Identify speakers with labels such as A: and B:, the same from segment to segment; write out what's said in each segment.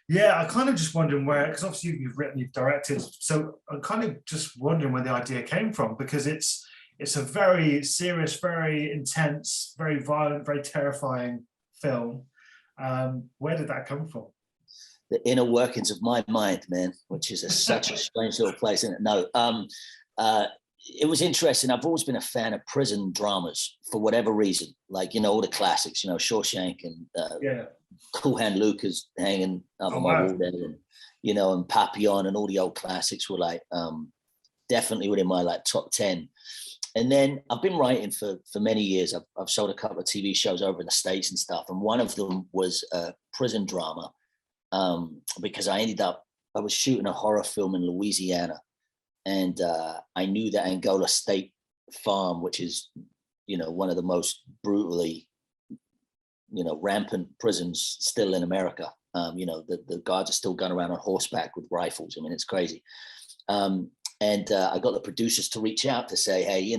A: Yeah, I kind of just wondering where, because obviously you've written, you've directed, so I'm kind of just wondering where the idea came from, because it's a very serious, very intense, very violent, very terrifying film. Where did that come from?
B: The inner workings of my mind, man, which is such a strange little place, isn't it? No, it was interesting. I've always been a fan of prison dramas for whatever reason, like, all the classics, Shawshank and Cool Hand Luke is hanging up on my wall there, and, and Papillon and all the old classics were like definitely within my like top 10. And then I've been writing for many years. I've sold a couple of TV shows over in the States and stuff. And one of them was a prison drama because I was shooting a horror film in Louisiana. And I knew that Angola State Farm, which is, one of the most brutally, rampant prisons still in America. The guards are still going around on horseback with rifles. I mean, it's crazy. And I got the producers to reach out to say, hey,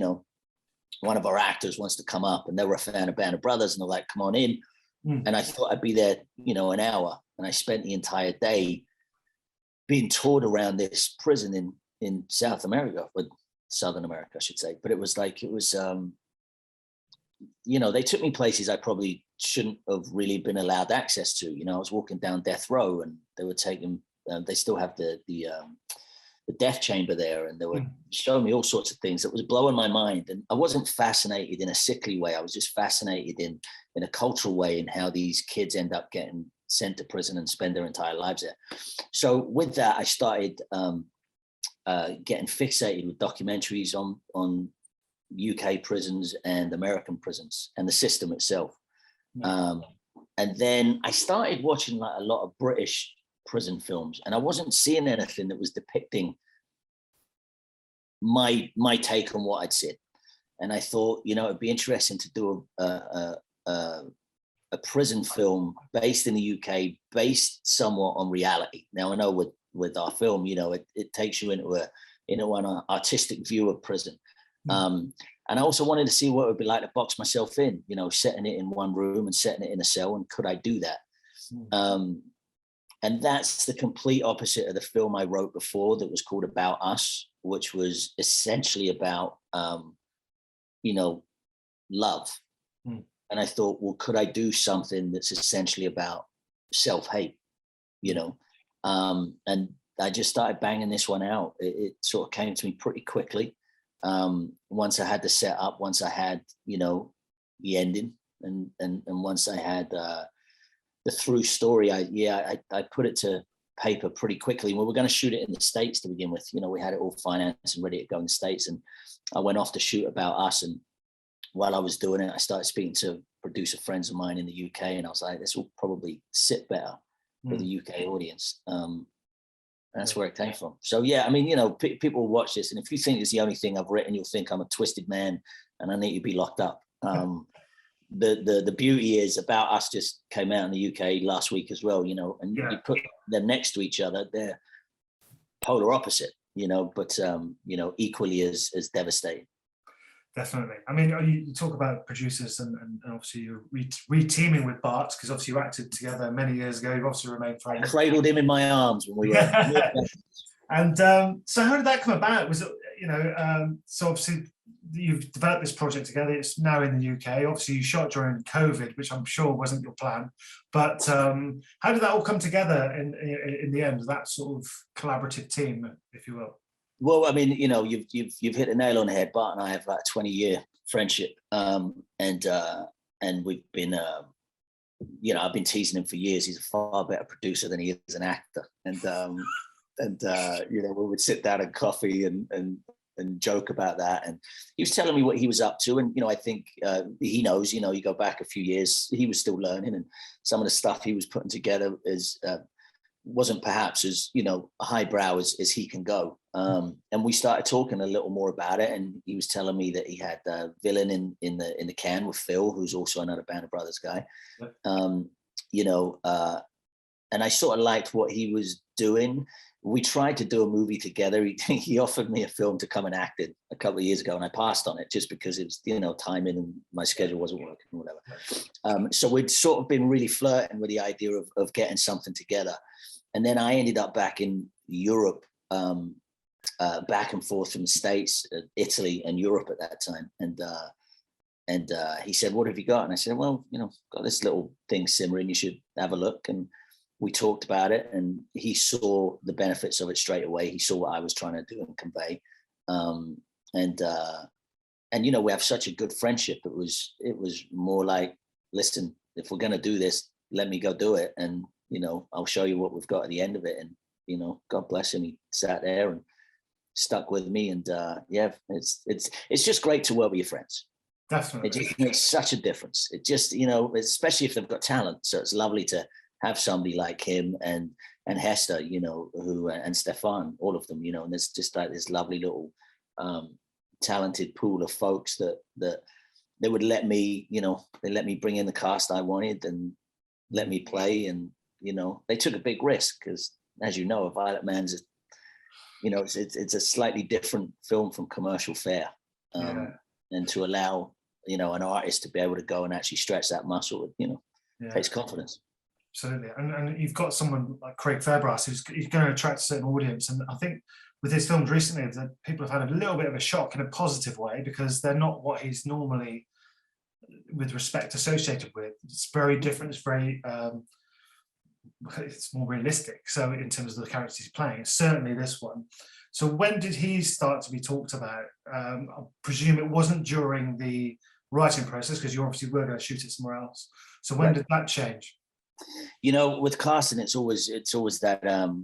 B: one of our actors wants to come up, and they were a fan of Band of Brothers, and they're like, come on in. And I thought I'd be there, an hour. And I spent the entire day being toured around this prison in South America, or Southern America, I should say. But it was, they took me places I probably shouldn't have really been allowed access to. I was walking down death row, and they were taking, they still have the death chamber there, and they were showing me all sorts of things that was blowing my mind. And I wasn't fascinated in a sickly way. I was just fascinated in a cultural way in how these kids end up getting sent to prison and spend their entire lives there. So with that, I started getting fixated with documentaries on UK prisons and American prisons and the system itself. And then I started watching like a lot of British prison films, and I wasn't seeing anything that was depicting my take on what I'd seen. And I thought, it'd be interesting to do a prison film based in the UK, based somewhat on reality. Now I know with our film, it takes you into an artistic view of prison. And I also wanted to see what it would be like to box myself in, setting it in one room and setting it in a cell, and could I do that? And that's the complete opposite of the film I wrote before that was called About Us, which was essentially about, love. And I thought, well, could I do something that's essentially about self-hate, and I just started banging this one out. It sort of came to me pretty quickly. Once I had the setup, once I had, the ending, and once I had, the through story, I put it to paper pretty quickly. We were going to shoot it in the States to begin with. We had it all financed and ready to go in the States. And I went off to shoot About Us. And while I was doing it, I started speaking to producer friends of mine in the UK. And I was like, this will probably sit better for the UK audience. And that's where it came from. So, yeah, I mean, people watch this. And if you think it's the only thing I've written, you'll think I'm a twisted man and I need to be locked up. The beauty is About Us just came out in the UK last week as well, and you put them next to each other, they're polar opposite, but equally as devastating.
A: Definitely. I mean, you talk about producers and obviously you're re-teaming with Bart, because obviously you acted together many years ago. You've obviously remained friends.
B: I cradled him in my arms when we were.
A: And so how did that come about? Was it, so obviously you've developed this project together. It's now in the UK. Obviously you shot during COVID, which I'm sure wasn't your plan. But how did that all come together in the end, that sort of collaborative team, if you will?
B: Well, I mean, you've hit the nail on the head. Bart and I have like 20-year friendship, and we've been, I've been teasing him for years. He's a far better producer than he is an actor, and we would sit down and coffee and joke about that. And he was telling me what he was up to, and I think he knows. You go back a few years, he was still learning, and some of the stuff he was putting together wasn't perhaps as highbrow as he can go. And we started talking a little more about it, and he was telling me that he had Villain in the can with Phil, who's also another Band of Brothers guy. And I sort of liked what he was doing. We tried to do a movie together. He offered me a film to come and act in a couple of years ago, and I passed on it just because it was, timing and my schedule wasn't working or whatever. So we'd sort of been really flirting with the idea of getting something together. And then I ended up back in Europe, back and forth from the States, Italy and Europe at that time. And he said, "What have you got?" And I said, "Well, got this little thing simmering. You should have a look." And we talked about it, and he saw the benefits of it straight away. He saw what I was trying to do and convey. And we have such a good friendship. It was more like, listen, if we're going to do this, let me go do it. And, I'll show you what we've got at the end of it. And, God bless him. He sat there and stuck with me. And it's just great to work with your friends.
A: Definitely.
B: It just makes such a difference. It just, especially if they've got talent. So it's lovely to have somebody like him and Hester, who, and Stefan, all of them, and there's just like this lovely little talented pool of folks that they would let me, they let me bring in the cast I wanted and let me play. And, they took a big risk because, as you know, A Violet Man's, it's a slightly different film from commercial fare. And to allow, an artist to be able to go and actually stretch that muscle, takes confidence.
A: Absolutely. And you've got someone like Craig Fairbrass who's going to attract a certain audience. And I think with his films recently, that people have had a little bit of a shock in a positive way because they're not what he's normally, with respect, associated with. It's very different. It's very, it's more realistic. So in terms of the characters he's playing, certainly this one. So when did he start to be talked about? I presume it wasn't during the writing process because you obviously were going to shoot it somewhere else. So when did that change?
B: With casting, it's always that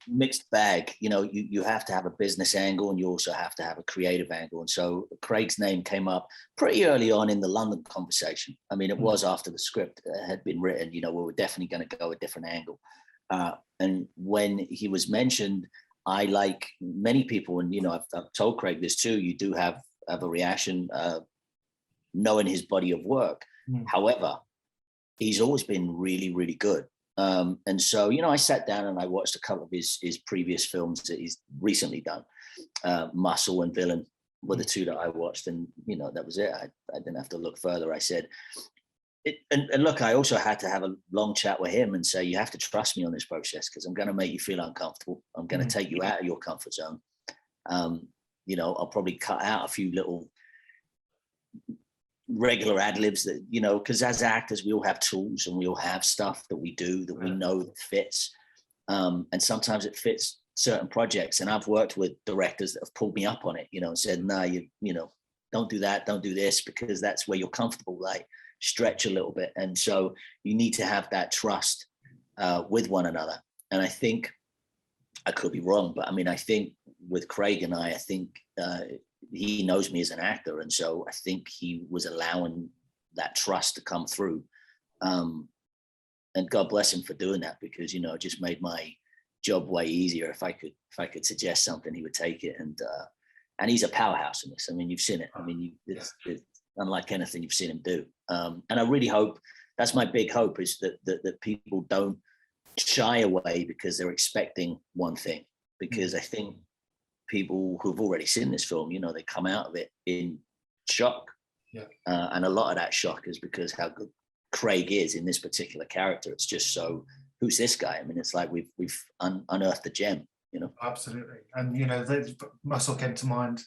B: mixed bag. You have to have a business angle and you also have to have a creative angle. And so Craig's name came up pretty early on in the London conversation. I mean, it was after the script had been written, we were definitely going to go a different angle. And when he was mentioned, I, like many people, and I've told Craig this too, you do have a reaction knowing his body of work. However, he's always been really, really good. And so, I sat down and I watched a couple of his previous films that he's recently done. Muscle and Villain were the two that I watched, and that was it. I didn't have to look further. I said, and look, I also had to have a long chat with him and say, you have to trust me on this process because I'm going to make you feel uncomfortable. I'm going to take you out of your comfort zone. I'll probably cut out a few little regular ad libs that, because as actors, we all have tools and we all have stuff that we do that we know that fits. And sometimes it fits certain projects. And I've worked with directors that have pulled me up on it, and said, no, you don't do that, don't do this, because that's where you're comfortable, like stretch a little bit. And so you need to have that trust with one another. And I think, I could be wrong, but I think with Craig and I think he knows me as an actor. And so I think he was allowing that trust to come through. And God bless him for doing that, because, it just made my job way easier. If I could suggest something, he would take it. And he's a powerhouse in this. You've seen it. It's unlike anything you've seen him do. And I really hope, that's my big hope, is that people don't shy away because they're expecting one thing. Because I think people who've already seen this film, they come out of it in shock. And a lot of that shock is because how good Craig is in this particular character. It's just so, who's this guy? It's like we've unearthed a gem,
A: Absolutely. And, the Muscle came to mind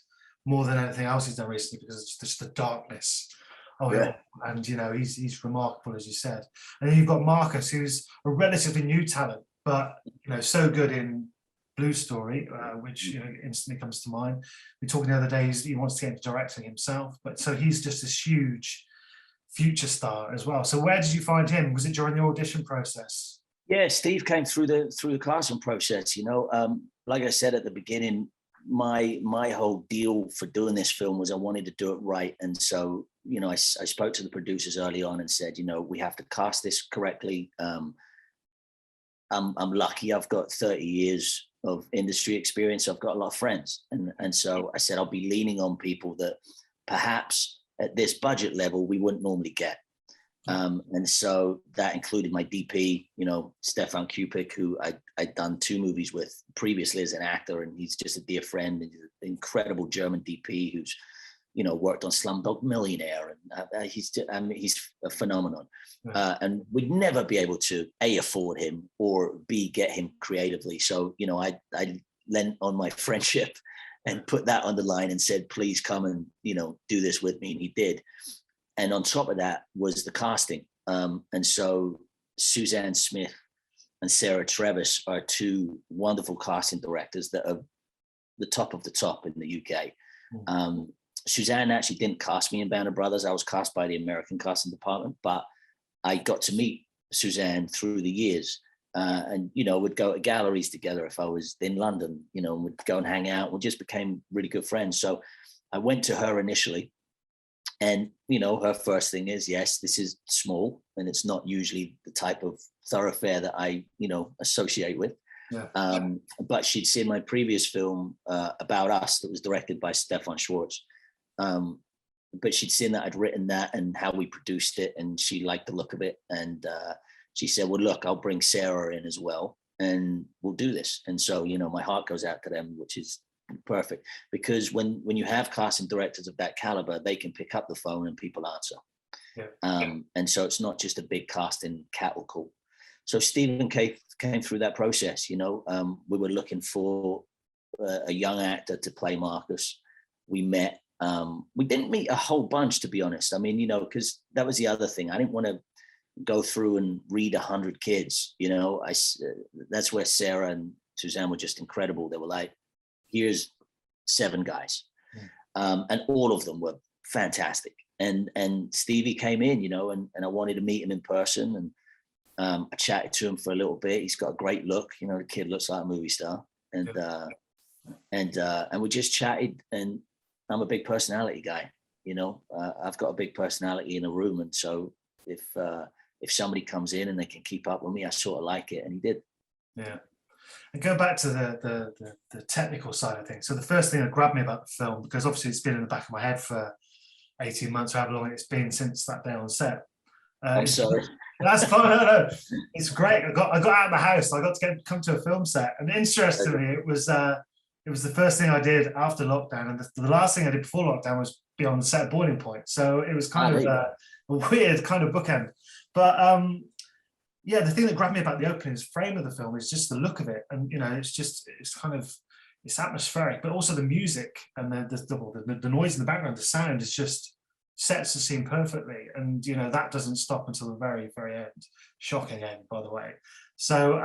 A: more than anything else he's done recently because it's just the darkness of it. And, he's remarkable, as you said. And then you've got Marcus, who's a relatively new talent, but, so good in Blue Story, which instantly comes to mind. We were talking the other day, he wants to get into directing himself, but so he's just this huge future star as well. So where did you find him? Was it during the audition process?
B: Yeah, Steve came through the casting process. Like I said at the beginning, my whole deal for doing this film was I wanted to do it right. And so, I spoke to the producers early on and said, we have to cast this correctly. I'm lucky I've got 30 years of industry experience. I've got a lot of friends. And so I said, I'll be leaning on people that perhaps at this budget level, we wouldn't normally get. And so that included my DP, Stefan Kupik, who I'd done 2 movies with previously as an actor, and he's just a dear friend, and he's an incredible German DP who's, worked on Slumdog Millionaire, and he's a phenomenon. And we'd never be able to A, afford him, or B, get him creatively. So, I lent on my friendship and put that on the line and said, please come and, do this with me. And he did. And on top of that was the casting. And so Suzanne Smith and Sarah Trevis are two wonderful casting directors that are the top of the top in the UK. Suzanne actually didn't cast me in Band of Brothers. I was cast by the American casting department, but I got to meet Suzanne through the years. And, we'd go to galleries together if I was in London, and we'd go and hang out. We just became really good friends. So I went to her initially, and, her first thing is, yes, this is small, and it's not usually the type of thoroughfare that I, associate with. Yeah. But she'd seen my previous film, About Us, that was directed by Stefan Schwartz. But she'd seen that I'd written that and how we produced it, and she liked the look of it. And she said, well, look, I'll bring Sarah in as well, and we'll do this. And so, my heart goes out to them, which is perfect, because when you have casting directors of that caliber, they can pick up the phone and people answer. Yeah. And so it's not just a big casting cattle call. So Stephen came through that process. We were looking for a young actor to play Marcus. We met. We didn't meet a whole bunch, to be honest. I mean, because that was the other thing. I didn't want to go through and read 100 kids. That's where Sarah and Suzanne were just incredible. They were like, here's 7 guys. And all of them were fantastic. And Stevie came in, and I wanted to meet him in person. And I chatted to him for a little bit. He's got a great look. The kid looks like a movie star. And we just chatted, and I'm a big personality guy. I've got a big personality in a room. And so if somebody comes in and they can keep up with me, I sort of like it. And he did.
A: Yeah. And go back to the technical side of things. So the first thing that grabbed me about the film, because obviously it's been in the back of my head for 18 months, or however long it's been since that day on set.
B: I'm sorry.
A: That's fine. No. It's great. I got out of the house. I got to come to a film set. And interestingly, it was the first thing I did after lockdown. And the last thing I did before lockdown was be on the set of Boiling Point. So it was kind of a weird kind of bookend. But yeah, the thing that grabbed me about the opening frame of the film is just the look of it. And, it's atmospheric, but also the music and the noise in the background, the sound is just sets the scene perfectly. And, that doesn't stop until the very, very end. Shocking end, by the way. So,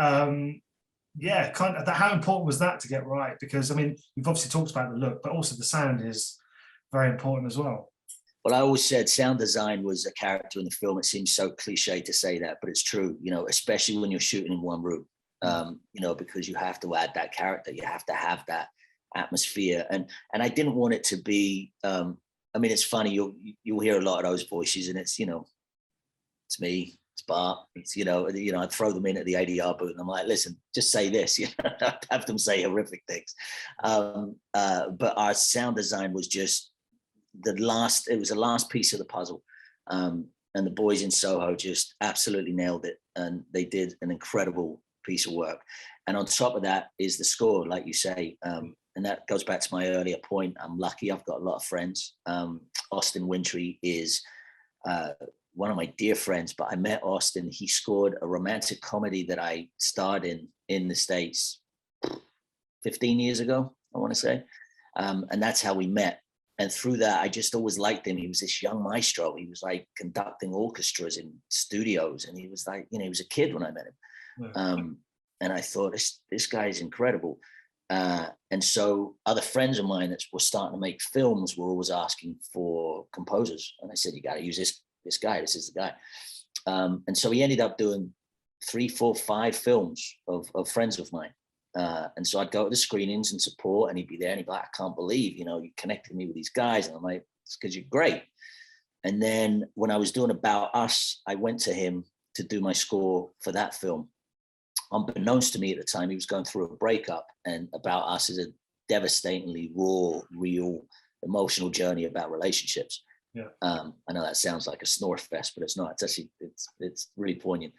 A: yeah, how important was that to get right? Because, you've obviously talked about the look, but also the sound is very important as well.
B: Well, I always said sound design was a character in the film. It seems so cliche to say that, but it's true, especially when you're shooting in one room, because you have to add that character. You have to have that atmosphere. And I didn't want it to be, it's funny, you'll hear a lot of those voices, and it's, it's me, it's Bart, it's, I throw them in at the ADR booth and I'm like, listen, just say this, have them say horrific things. But our sound design was just, it was the last piece of the puzzle, and the boys in Soho just absolutely nailed it, and they did an incredible piece of work. And on top of that is the score, like you say, and that goes back to my earlier point. I'm lucky, I've got a lot of friends. Austin Wintry is one of my dear friends, but I met Austin. He scored a romantic comedy that I starred in the States 15 years ago, I want to say, and that's how we met. And through that, I just always liked him. He was this young maestro. He was like conducting orchestras in studios. And he was like, he was a kid when I met him. Yeah. And I thought, this guy is incredible. And so other friends of mine that were starting to make films were always asking for composers. And I said, you got to use this guy. This is the guy. And so he ended up doing 3, 4, 5 films of friends of mine. And so I'd go to the screenings and support, and he'd be there, and he'd be like, I can't believe, you connected me with these guys. And I'm like, it's because you're great. And then when I was doing About Us, I went to him to do my score for that film. Unbeknownst to me at the time, he was going through a breakup, and About Us is a devastatingly raw, real, emotional journey about relationships. Yeah. I know that sounds like a snort fest, but it's not. It's actually, it's really poignant.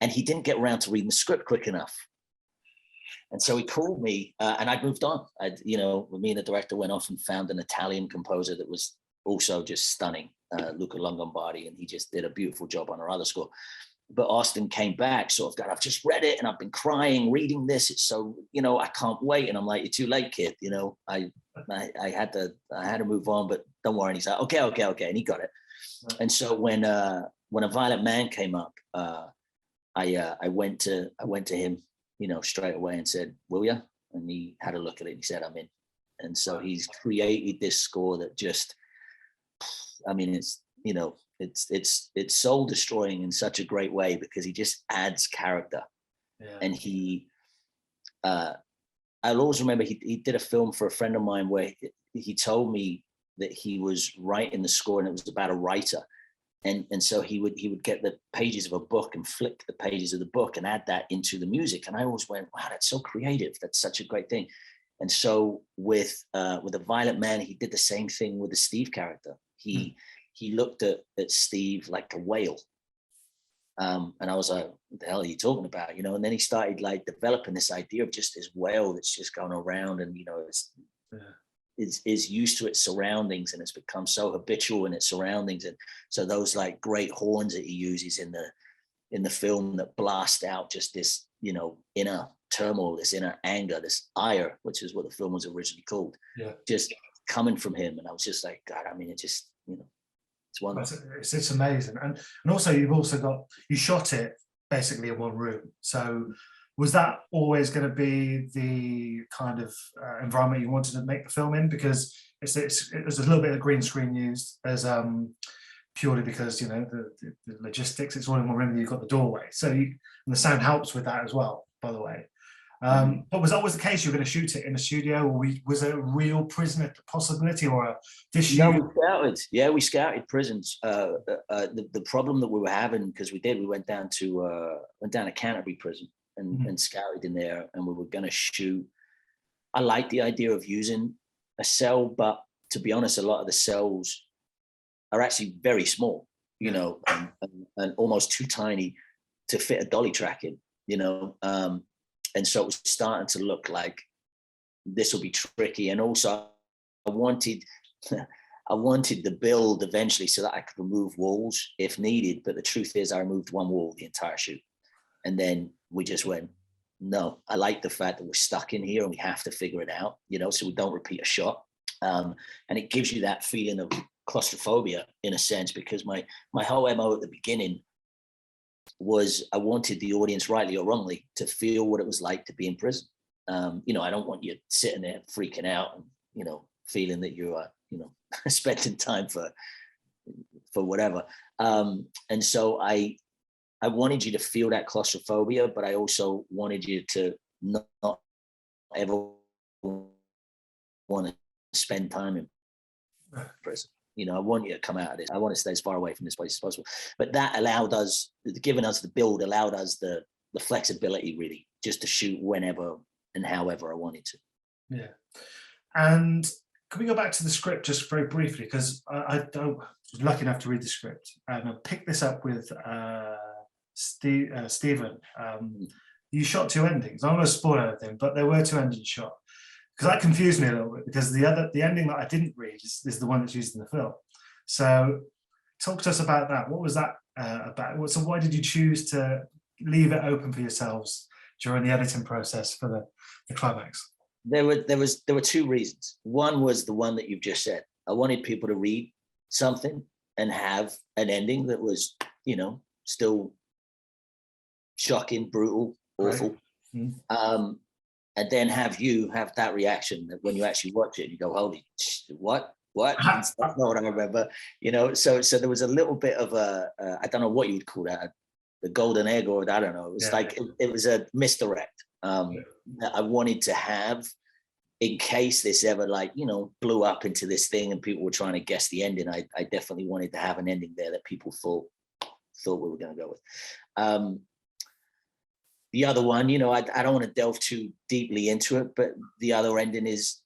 B: And he didn't get around to reading the script quick enough. And so he called me, and I'd moved on. Me and the director went off and found an Italian composer that was also just stunning, Luca Longobardi, and he just did a beautiful job on our other score. But Austin came back, sort of going, I've just read it and I've been crying reading this. It's so, I can't wait. And I'm like, you're too late, kid. I had to move on, but don't worry. And he's like, okay. And he got it. And so when A Violent Man came up, I went to him, straight away and said, will you? And he had a look at it and he said, I'm in. And so he's created this score that just, it's soul destroying in such a great way, because he just adds character. Yeah. And I'll always remember he did a film for a friend of mine where he told me that he was writing the score and it was about a writer. And so he would get the pages of a book and flick the pages of the book and add that into the music. And I always went, wow, that's so creative. That's such a great thing. And so with A Violent Man, he did the same thing with the Steve character. He looked at Steve like a whale. And I was like, what the hell are you talking about? And then he started like developing this idea of just this whale that's just going around and, is used to its surroundings, and it's become so habitual in its surroundings. And so those like great horns that he uses in the film that blast out just this, inner turmoil, this inner anger, this ire, which is what the film was originally called, just coming from him. And I was just like, God, it just, it's wonderful.
A: It's amazing. And also you shot it basically in one room. So was that always going to be the kind of environment you wanted to make the film in? Because there's a little bit of green screen used as purely because the logistics. It's all in one room. You've got the doorway, and the sound helps with that as well. By the way, but was that always the case? You were going to shoot it in a studio, or was it a real prison possibility, or
B: we scouted prisons. The problem that we were having, because we went down to Canterbury prison. And scouted in there, and we were going to shoot. I like the idea of using a cell, but to be honest, a lot of the cells are actually very small, and almost too tiny to fit a dolly track in, and so it was starting to look like this will be tricky. And also, I wanted the build eventually so that I could remove walls if needed. But the truth is, I removed one wall the entire shoot. And then we just went, no, I like the fact that we're stuck in here and we have to figure it out, so we don't repeat a shot. And it gives you that feeling of claustrophobia in a sense, because my whole MO at the beginning was I wanted the audience, rightly or wrongly, to feel what it was like to be in prison. I don't want you sitting there freaking out and, feeling that you are, spending time for whatever. And so I wanted you to feel that claustrophobia, but I also wanted you to not ever want to spend time in prison. I want you to come out of this. I want to stay as far away from this place as possible. But that allowed us, giving us the build, allowed us the flexibility, really, just to shoot whenever and however I wanted to.
A: Yeah. And can we go back to the script just very briefly? Because I was lucky enough to read the script, and I picked this up with Stephen. You shot two endings. I'm not going to spoil anything, but there were two endings shot, because that confused me a little bit, because the ending that I didn't read is the one that's used in the film. So talk to us about that. What was that about? So why did you choose to leave it open for yourselves during the editing process for the climax?
B: There were two reasons. One was the one that you've just said. I wanted people to read something and have an ending that was, still shocking, brutal, awful. Right. And then have that reaction that when you actually watch it, you go, holy, what? That's not what I remember. So there was a little bit of I don't know what you would call that, the golden egg, or I don't know. It was it was a misdirect that I wanted to have in case this ever blew up into this thing and people were trying to guess the ending. I definitely wanted to have an ending there that people thought we were going to go with. The other one, I don't want to delve too deeply into it, but the other ending is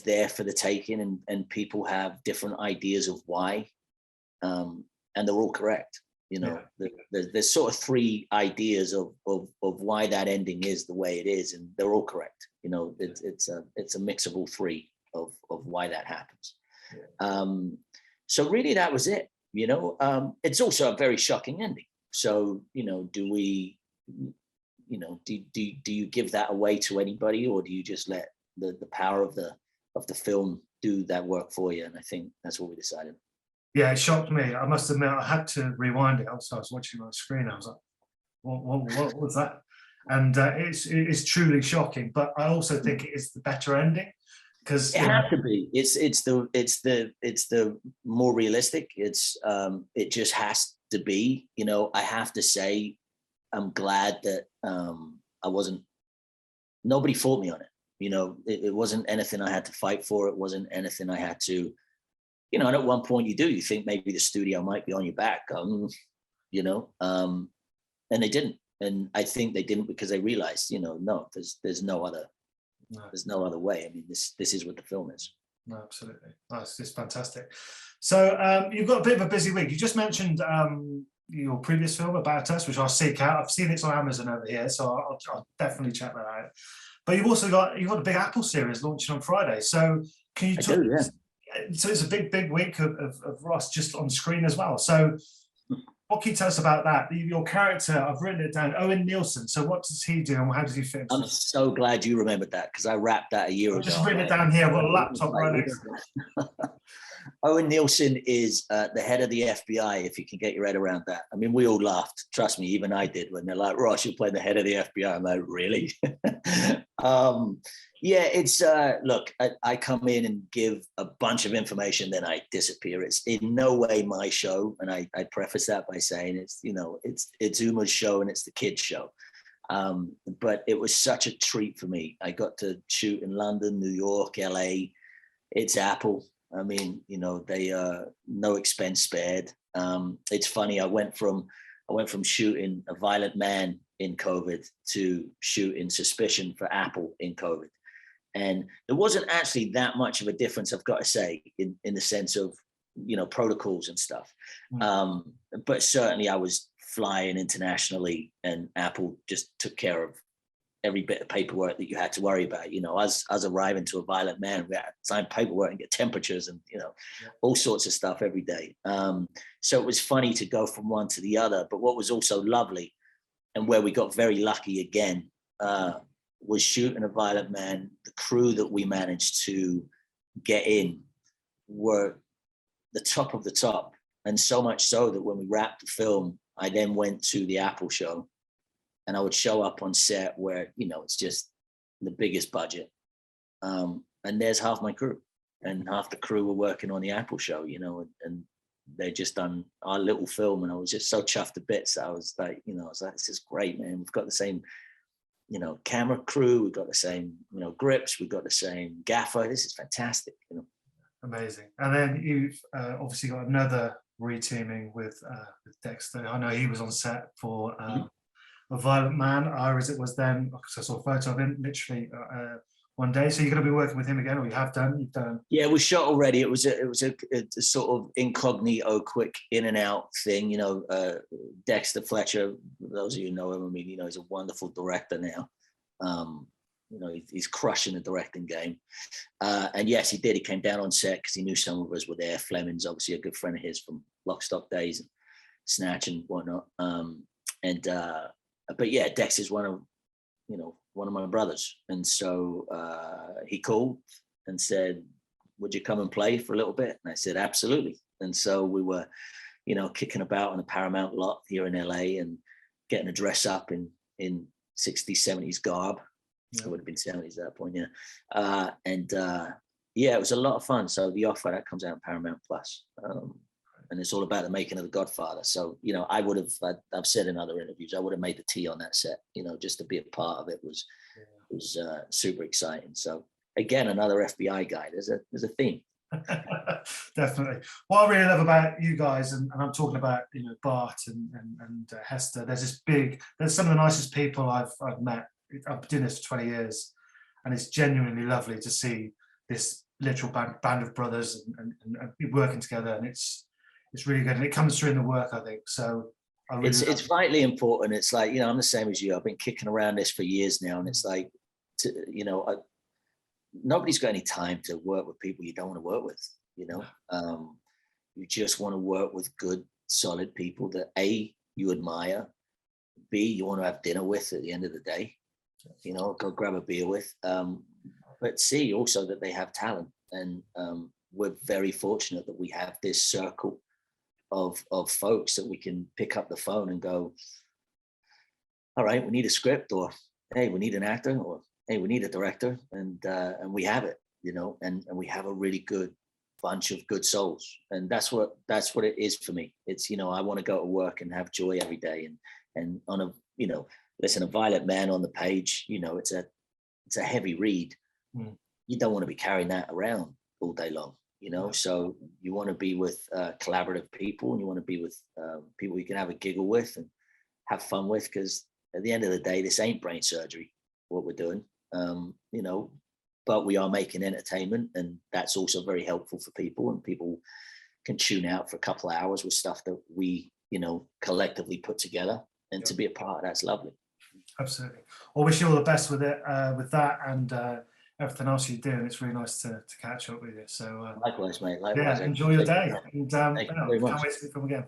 B: there for the taking, and people have different ideas of why, and they're all correct. You know, there's sort of three ideas of why that ending is the way it is, and they're all correct. You know, it's a mix of all three of why that happens. So really, that was it. You know, it's also a very shocking ending. So, you know, do you give that away to anybody, or do you just let the power of the film do that work for you? And I think that's what we decided.
A: Yeah, it shocked me. I must admit, I had to rewind it. Also, I was watching on the screen. I was like, what was that? And it's truly shocking. But I also think it is the better ending, because
B: it has to be. It's the more realistic. It just has to be. You know, I have to say, I'm glad that nobody fought me on it. You know, it wasn't anything I had to fight for. It wasn't anything I had to. You know, and at one point you think maybe the studio might be on your back, you know, and they didn't. And I think they didn't because they realized, you know, no, there's no other way. I mean, this is what the film is.
A: No, absolutely. That's just fantastic. So you've got a bit of a busy week. You just mentioned your previous film, About Us, which I'll seek out. I've seen it's on Amazon over here, so I'll definitely check that out. But you've also got a big Apple series launching on Friday. So can you talk? So it's a big week of Ross just on screen as well. So what can you tell us about that? Your character, I've written it down, Owen Nielsen. So what does he do and how does he fit?
B: I'm so glad you remembered that, because I wrapped that a year ago.
A: I've just written it down here. I've got a laptop right next to me.
B: Owen Nielsen is the head of the FBI, if you can get your head around that. I mean, we all laughed. Trust me, even I did, when they're like, Ross, you're playing the head of the FBI. I'm like, really? Yeah, it's, look, I come in and give a bunch of information, then I disappear. It's in no way my show. And I preface that by saying it's, you know, it's Uma's show and it's the kids' show. But it was such a treat for me. I got to shoot in London, New York, LA. It's Apple. I mean, you know, they no expense spared. It's funny. I went from shooting A Violent Man in COVID to shooting Suspicion for Apple in COVID, and there wasn't actually that much of a difference, I've got to say, in the sense of, you know, protocols and stuff. But certainly, I was flying internationally, and Apple just took care of every bit of paperwork that you had to worry about. You know, as arriving to A Violent Man, we had to sign paperwork and get temperatures and, you know, all sorts of stuff every day. So it was funny to go from one to the other. But what was also lovely, and where we got very lucky again, was shooting A Violent Man. The crew that we managed to get in were the top of the top. And so much so that when we wrapped the film, I then went to the Apple show, and I would show up on set where, you know, it's just the biggest budget. And there's half my crew, and half the crew were working on the Apple show, you know, and they just done our little film. And I was just so chuffed to bits. I was like, this is great, man. We've got the same, you know, camera crew. We've got the same, you know, grips. We've got the same gaffer. This is fantastic, you know.
A: Amazing. And then you've obviously got another reteaming with Dexter. I know he was on set for A Violent Man, or as it was then, because I saw a photo of him literally one day. So you're going to be working with him again, or you have done? You've done? Yeah,
B: we shot already. It was a sort of incognito, quick in and out thing. You know, Dexter Fletcher, those of you who know him, I mean, you know, he's a wonderful director now. You know, he's crushing the directing game. And yes, he did. He came down on set because he knew some of us were there. Flemyng's obviously a good friend of his from Lock, Stock Days and Snatch and whatnot. But yeah, Dex is one of my brothers. And so he called and said, would you come and play for a little bit? And I said, absolutely. And so we were, you know, kicking about on the Paramount lot here in LA and getting a dress up in 60s, 70s garb. Yeah. It would have been 70s at that point, yeah. Yeah, it was a lot of fun. So the offer that comes out on Paramount Plus. And it's all about the making of The Godfather. So, you know, I've said in other interviews, I would have made the tea on that set, you know, just to be a part of it was super exciting. So again, another FBI guy, there's a theme.
A: Definitely. What I really love about you guys, and I'm talking about, you know, Bart and Hester, there's some of the nicest people I've met. I've been doing this for 20 years, and it's genuinely lovely to see this literal band of brothers and working together, and it's really good, and it comes through in the work, I think. So I really
B: it's vitally important. It's like, you know, I'm the same as you. I've been kicking around this for years now, and it's like, you know, nobody's got any time to work with people you don't want to work with. You know, you just want to work with good, solid people that A, you admire, B, you want to have dinner with at the end of the day. You know, go grab a beer with. But C, also that they have talent, and we're very fortunate that we have this circle of folks that we can pick up the phone and go, all right, we need a script, or hey, we need an actor, or hey, we need a director, and we have it, you know, and we have a really good bunch of good souls, and that's what it is for me. It's, you know, I want to go to work and have joy every day, and on a, you know, listen, a violent man on the page, you know, it's a heavy read. You don't want to be carrying that around all day long, you know. So you want to be with collaborative people, and you want to be with people you can have a giggle with and have fun with, because at the end of the day, this ain't brain surgery, what we're doing, you know, but we are making entertainment, and that's also very helpful for people, and people can tune out for a couple of hours with stuff that we, you know, collectively put together, and to be a part of that's lovely.
A: Absolutely. Well, wish you all the best with it, with that, and everything else you're doing. It's really nice to catch up with you. So
B: Likewise, mate. Likewise.
A: yeah, enjoy your day, and
B: Thank you very much.
A: can't wait to come again.